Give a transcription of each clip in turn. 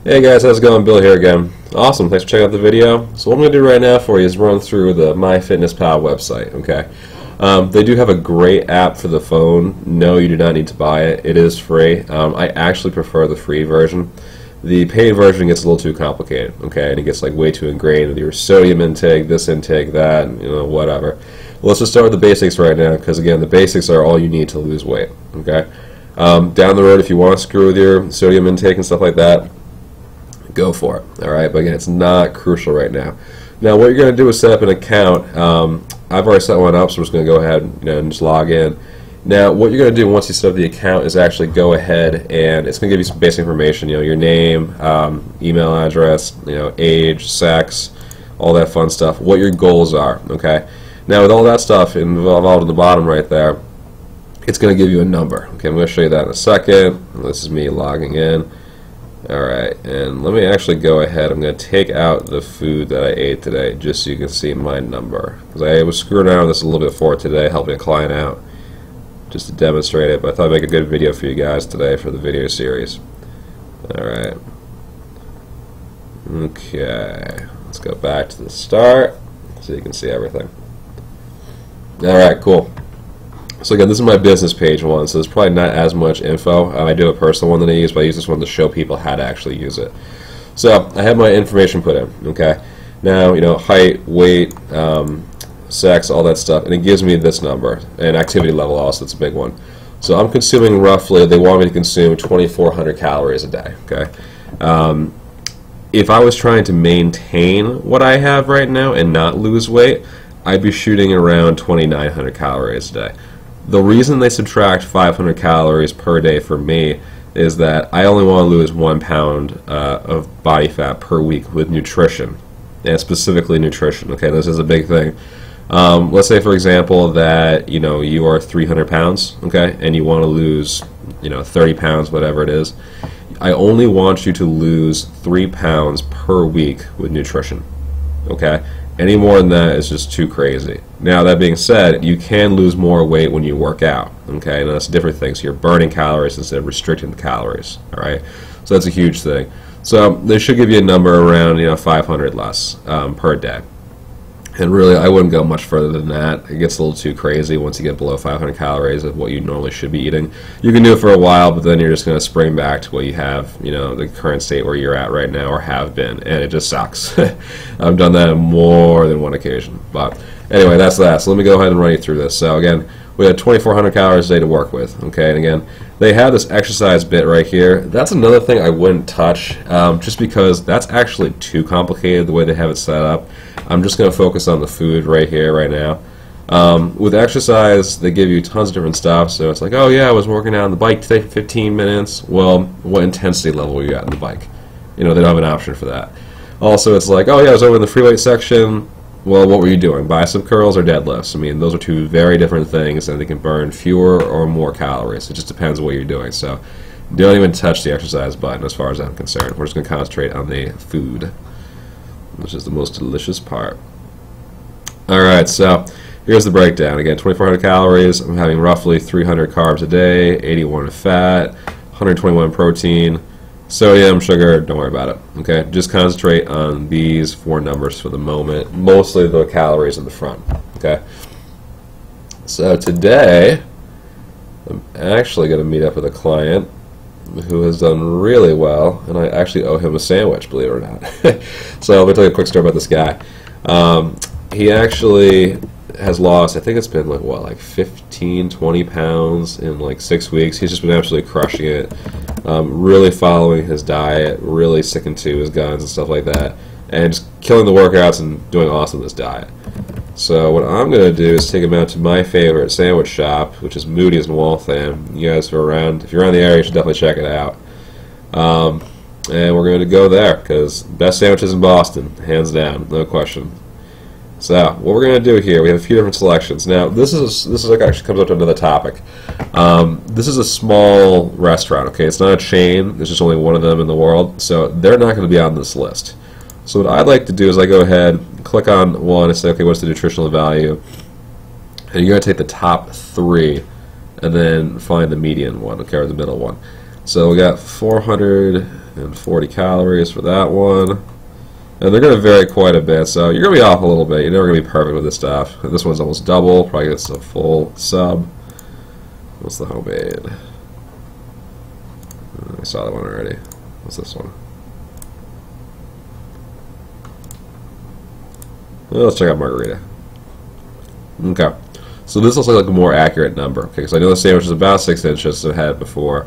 Hey guys, how's it going? Bill here again. Awesome, thanks for checking out the video. So what I'm going to do right now for you is run through the MyFitnessPal website, okay? They do have a great app for the phone. No, you do not need to buy it. It is free. I actually prefer the free version. The paid version gets a little too complicated, okay? And it gets like way too ingrained with your sodium intake, this intake, that, whatever. Well, let's just start with the basics right now, because again, the basics are all you need to lose weight, okay? Down the road, if you want to screw with your sodium intake and stuff like that, go for it, alright? But again, it's not crucial right now. Now, what you're going to do is set up an account. I've already set one up, so I'm just going to go ahead and just log in. Now, what you're going to do once you set up the account is actually go ahead and it's going to give you some basic information, your name, email address, age, sex, all that fun stuff, what your goals are, okay? Now, with all that stuff involved in the bottom right there, it's going to give you a number. Okay, I'm going to show you that in a second. This is me logging in. Alright, and let me actually go ahead. I'm going to take out the food that I ate today just so you can see my number. Because I was screwing around with this a little bit for today, helping a client out just to demonstrate it. But I thought I'd make a good video for you guys today for the video series. Alright. Okay, let's go back to the start so you can see everything. Alright, cool. So again, this is my business page one, so there's probably not as much info. I do have a personal one that I use, but I use this one to show people how to actually use it. So I have my information put in, okay? Now, height, weight, sex, all that stuff, and it gives me this number, and activity level also, that's a big one. So I'm consuming roughly, they want me to consume 2,400 calories a day, okay? If I was trying to maintain what I have right now and not lose weight, I'd be shooting around 2,900 calories a day. The reason they subtract 500 calories per day for me is that I only want to lose 1 pound of body fat per week with nutrition, and specifically nutrition. Okay, this is a big thing. Let's say, for example, that you are 300 pounds, okay, and you want to lose 30 pounds, whatever it is. I only want you to lose 3 pounds per week with nutrition, okay? Any more than that is just too crazy. Now, that being said, you can lose more weight when you work out, okay? And that's a different thing. So you're burning calories instead of restricting the calories, all right? So that's a huge thing. So they should give you a number around 500 less per day. And really, I wouldn't go much further than that. It gets a little too crazy once you get below 500 calories of what you normally should be eating. You can do it for a while, but then you're just going to spring back to what you have, the current state where you're at right now or have been, and it just sucks. I've done that on more than one occasion. But anyway, that's that. So let me go ahead and run you through this. So again, we had 2,400 calories a day to work with, okay? And again, they have this exercise bit right here. That's another thing I wouldn't touch, just because that's actually too complicated the way they have it set up. I'm just going to focus on the food right here, right now. With exercise, they give you tons of different stuff. So it's like, oh yeah, I was working out on the bike today for 15 minutes. Well, what intensity level were you at on the bike? They don't have an option for that. Also, it's like, oh yeah, I was over in the free weight section. Well, what were you doing? Bicep curls or deadlifts? I mean, those are two very different things, and they can burn fewer or more calories. It just depends on what you're doing. So don't even touch the exercise button as far as I'm concerned. We're just going to concentrate on the food, which is the most delicious part. Alright, so here's the breakdown. Again, 2,400 calories. I'm having roughly 300 carbs a day, 81 fat, 121 protein, sodium, sugar, don't worry about it. Okay, just concentrate on these 4 numbers for the moment, mostly the calories in the front. Okay, so today I'm actually going to meet up with a client who has done really well, and I actually owe him a sandwich, believe it or not. So let me tell you a quick story about this guy. He actually has lost, I think it's been like 15, 20 pounds in like 6 weeks. He's just been absolutely crushing it, really following his diet, really sticking to his guns and stuff like that, and just killing the workouts and doing awesome with this diet. So what I'm going to do is take him out to my favorite sandwich shop, which is Moody's in Waltham. You guys are around, if you're around the area, you should definitely check it out. And we're going to go there, because best sandwiches in Boston, hands down, no question. So what we're going to do here, we have a few different selections. Now this actually comes up to another topic. This is a small restaurant, okay? It's not a chain. There's just only one of them in the world, so they're not going to be on this list. So what I'd like to do is I go ahead, click on one, and say, okay, what's the nutritional value? And you're going to take the top 3, and then find the median one, okay, or the middle one. So we got 400 and 40 calories for that one. And they're going to vary quite a bit, so you're going to be off a little bit. You're never going to be perfect with this stuff. And this one's almost double, probably gets a full sub. What's the homemade? I saw that one already. What's this one? Well, let's check out margarita. Okay, so this looks like a more accurate number. Okay, because I know the sandwich is about 6 inches, as I had before.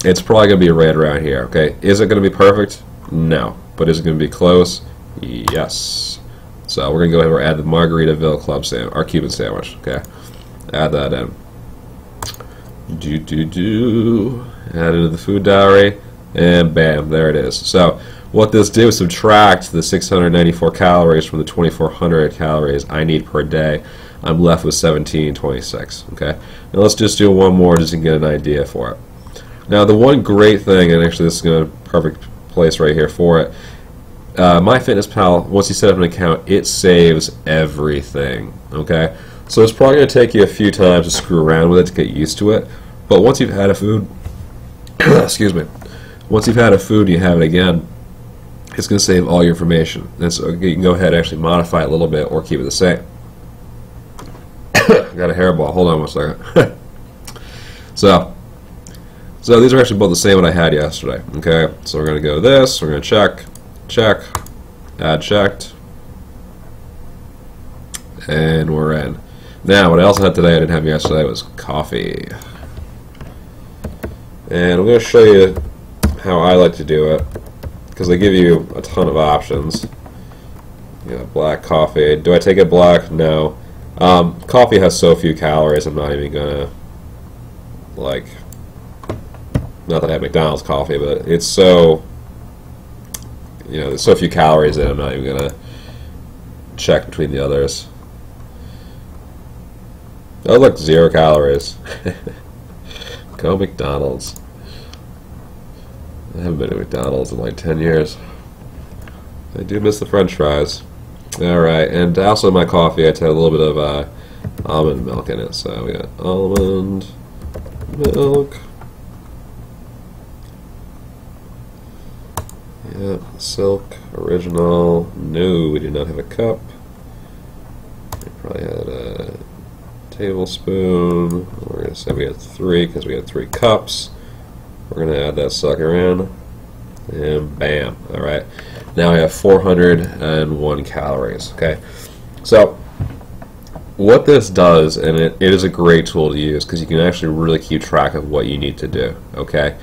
It's probably going to be right around here. Okay, is it going to be perfect? No. But is it going to be close? Yes. So we're going to go ahead and add the Margaritaville Club sandwich, our Cuban sandwich. Okay, add that in. Add it to the food diary, and bam, there it is. So what this did was subtract the 694 calories from the 2,400 calories I need per day. I'm left with 1726. Okay, now let's just do one more just to get an idea for it. Now the one great thing, and actually this is going to perfect place right here for it. MyFitnessPal, once you set up an account, it saves everything. Okay, so it's probably going to take you a few times to screw around with it to get used to it. But once you've had a food, excuse me, once you've had a food and you have it again, it's going to save all your information. And so you can go ahead and actually modify it a little bit or keep it the same. Got a hairball. Hold on one second. So these are actually both the same what I had yesterday. Okay, so we're going to go this, we're going to check, add checked, and we're in. Now, what I also had today I didn't have yesterday was coffee. And I'm going to show you how I like to do it, because they give you a ton of options. You know, black coffee. Do I take it black? No. Coffee has so few calories, I'm not even going to, like, not that I have McDonald's coffee, but it's so, you know, there's so few calories in it, I'm not even going to check between the others. Oh, look, 0 calories. Go McDonald's. I haven't been to McDonald's in like 10 years. I do miss the French fries. Alright, and also in my coffee I had a little bit of almond milk in it. So we got almond milk. Yep, Silk, original. No, we do not have a cup. We probably had a tablespoon. We're going to say we had 3 because we had 3 cups. We're going to add that sucker in. And bam. Alright. Now I have 401 calories. Okay. So what this does, and it is a great tool to use because you can actually really keep track of what you need to do. Okay.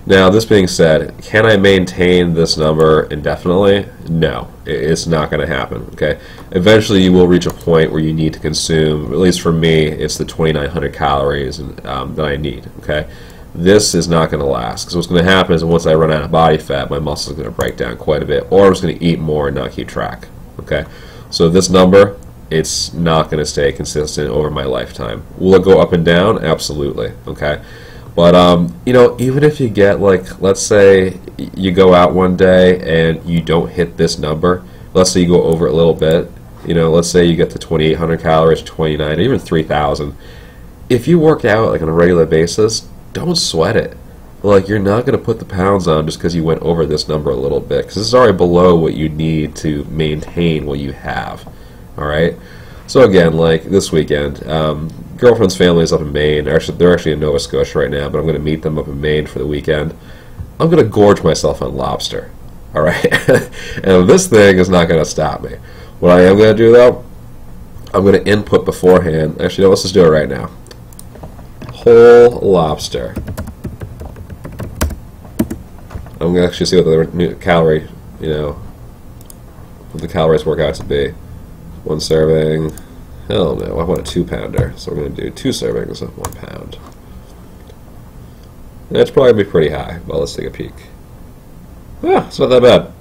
Now, this being said, can I maintain this number indefinitely? No, it's not going to happen. Okay, eventually you will reach a point where you need to consume, at least for me, it's the 2,900 calories that I need. Okay, this is not going to last because what's going to happen is once I run out of body fat, my muscle is going to break down quite a bit, or I'm just going to eat more and not keep track. Okay, so this number, it's not going to stay consistent over my lifetime. Will it go up and down? Absolutely. Okay. But, you know, even if you get, like, let's say you go out one day and you don't hit this number, let's say you go over it a little bit, you know, let's say you get to 2,800 calories, 29, even 3,000. If you work out, like, on a regular basis, don't sweat it. Like, you're not going to put the pounds on just because you went over this number a little bit, because this is already below what you need to maintain what you have. Alright? So again, like this weekend, girlfriend's family is up in Maine. They're actually in Nova Scotia right now, but I'm going to meet them up in Maine for the weekend. I'm going to gorge myself on lobster. Alright? And this thing is not going to stop me. What I am going to do, though, I'm going to input beforehand. Actually, no, let's just do it right now. Whole lobster. I'm going to actually see what the calorie, you know, what the calories work out to be. 1 serving. Hell no, I want a 2-pounder. So we're going to do 2 servings of 1 pound. That's probably going to be pretty high. Well, let's take a peek. Yeah, it's not that bad.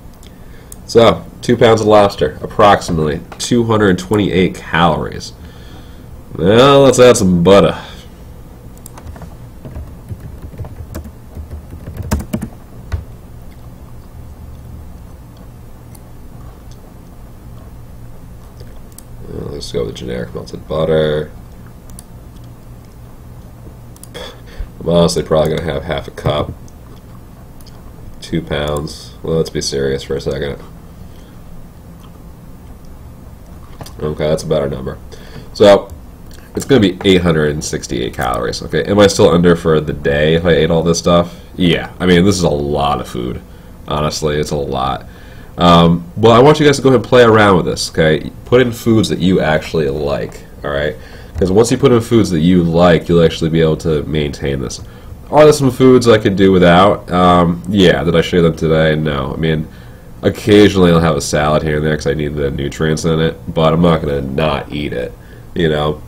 So, 2 pounds of lobster, approximately 228 calories. Now, let's add some butter. Let's go with the generic melted butter. I'm honestly probably going to have half a cup. 2 pounds. Well, let's be serious for a second. Okay, that's a better number. So it's going to be 868 calories. Okay, am I still under for the day if I ate all this stuff? Yeah, I mean, this is a lot of food. Honestly, it's a lot. Well, I want you guys to go ahead and play around with this. Okay, put in foods that you actually like. All right, because once you put in foods that you like, you'll actually be able to maintain this. Are there some foods I could do without? Yeah. Did I show them today? No. I mean, occasionally I'll have a salad here and there because I need the nutrients in it, but I'm not going to not eat it, you know.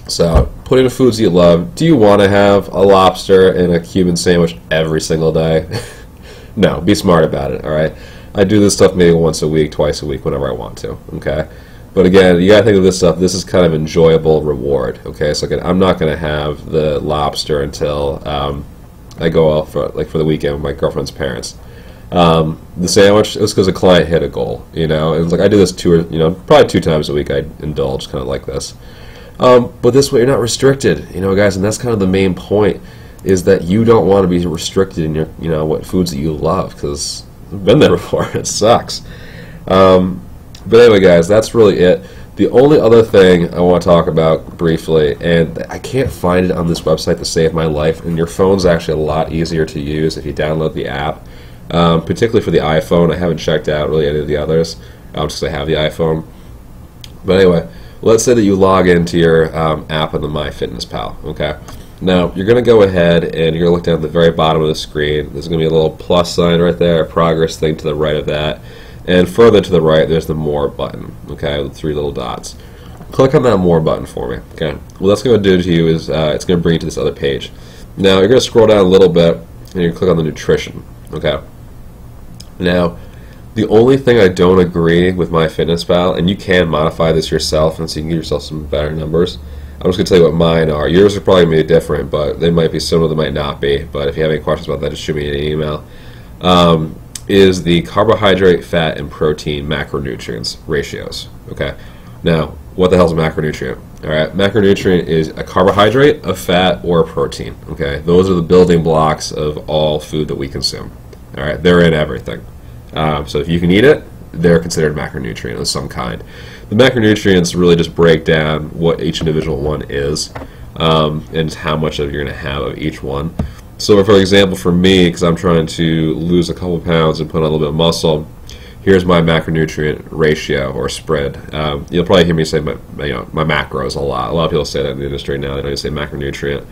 So put in foods you love. Do you want to have a lobster and a Cuban sandwich every single day? No. Be smart about it, all right? I do this stuff maybe once a week, twice a week, whenever I want to, okay? But again, you gotta think of this stuff. This is kind of enjoyable reward. Okay, so again, I'm not gonna have the lobster until I go out for the weekend with my girlfriend's parents. The sandwich, it was because a client hit a goal. You know, it was like I do this probably 2 times a week. I indulge kind of like this. But this way, you're not restricted. You know, guys, and that's kind of the main point is that you don't want to be restricted in your what foods that you love because I've been there before. It sucks. But anyway, guys, that's really it. The only other thing I want to talk about briefly, and I can't find it on this website to save my life, and your phone's actually a lot easier to use if you download the app, particularly for the iPhone. I haven't checked out really any of the others, just because I have the iPhone. But anyway, let's say that you log into your app on the MyFitnessPal, okay? Now, you're going to go ahead and you're going to look down at the very bottom of the screen. There's going to be a little plus sign right there, a progress thing to the right of that. And further to the right, there's the More button, okay, with 3 little dots. Click on that More button for me, okay? What that's going to do to you is it's going to bring you to this other page. Now, you're going to scroll down a little bit, and you're going to click on the Nutrition, okay? Now, the only thing I don't agree with MyFitnessPal, and you can modify this yourself, and so you can give yourself some better numbers. I'm just going to tell you what mine are. Yours are probably going to be different, but they might be similar, they might not be. But if you have any questions about that, just shoot me an email. Is the carbohydrate, fat, and protein macronutrients ratios. Okay. Now, what the hell is a macronutrient? All right, macronutrient is a carbohydrate, a fat, or a protein. Okay, those are the building blocks of all food that we consume. All right, they're in everything. So if you can eat it, they're considered macronutrient of some kind. The macronutrients really just break down what each individual one is and how much of you're going to have of each one. So for example, for me, because I'm trying to lose a couple pounds and put on a little bit of muscle, here's my macronutrient ratio or spread. You'll probably hear me say my macros a lot. A lot of people say that in the industry now. They don't even say macronutrient.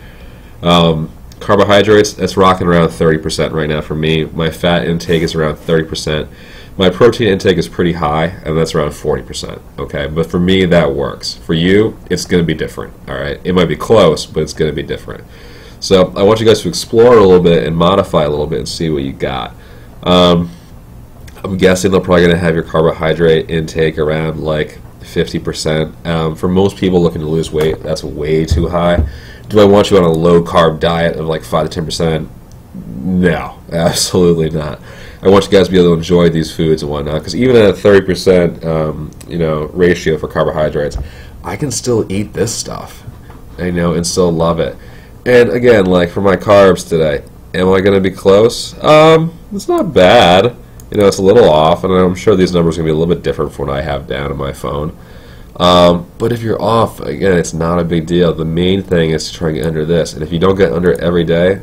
Carbohydrates, that's rocking around 30% right now for me. My fat intake is around 30%. My protein intake is pretty high, and that's around 40%. Okay, but for me, that works. For you, it's going to be different. All right, it might be close, but it's going to be different. So I want you guys to explore a little bit and modify a little bit and see what you got. I'm guessing they're probably going to have your carbohydrate intake around like 50%. For most people looking to lose weight, that's way too high. Do I want you on a low-carb diet of like 5 to 10%? No, absolutely not. I want you guys to be able to enjoy these foods and whatnot, because even at a 30% ratio for carbohydrates, I can still eat this stuff, and still love it. And again, like for my carbs today, am I going to be close? It's not bad. It's a little off, and I'm sure these numbers are going to be a little bit different from what I have down on my phone. But if you're off, again, it's not a big deal. The main thing is to try and get under this. And if you don't get under it every day,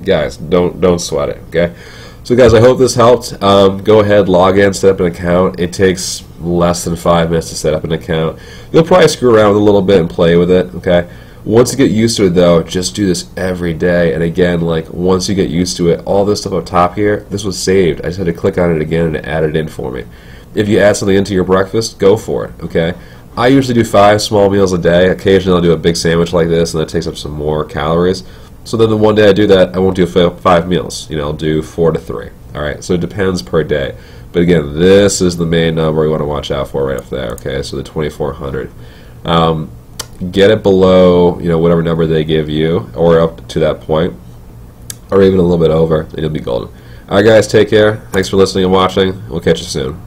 guys, don't sweat it, okay? So guys, I hope this helped. Go ahead, log in, set up an account. It takes less than 5 minutes to set up an account. You'll probably screw around with it a little bit and play with it, okay? Once you get used to it, though, just do this every day. And again, like once you get used to it, all this stuff up top here, this was saved. I just had to click on it again and it added in for me. If you add something into your breakfast, go for it, okay? I usually do 5 small meals a day. Occasionally I'll do a big sandwich like this, and that takes up some more calories. So then the one day I do that, I won't do 5 meals. I'll do 4 to 3. All right, so it depends per day. But again, this is the main number we want to watch out for right up there, okay? So the 2,400. Get it below, whatever number they give you, or up to that point, or even a little bit over, and you'll be golden. All right, guys, take care. Thanks for listening and watching. We'll catch you soon.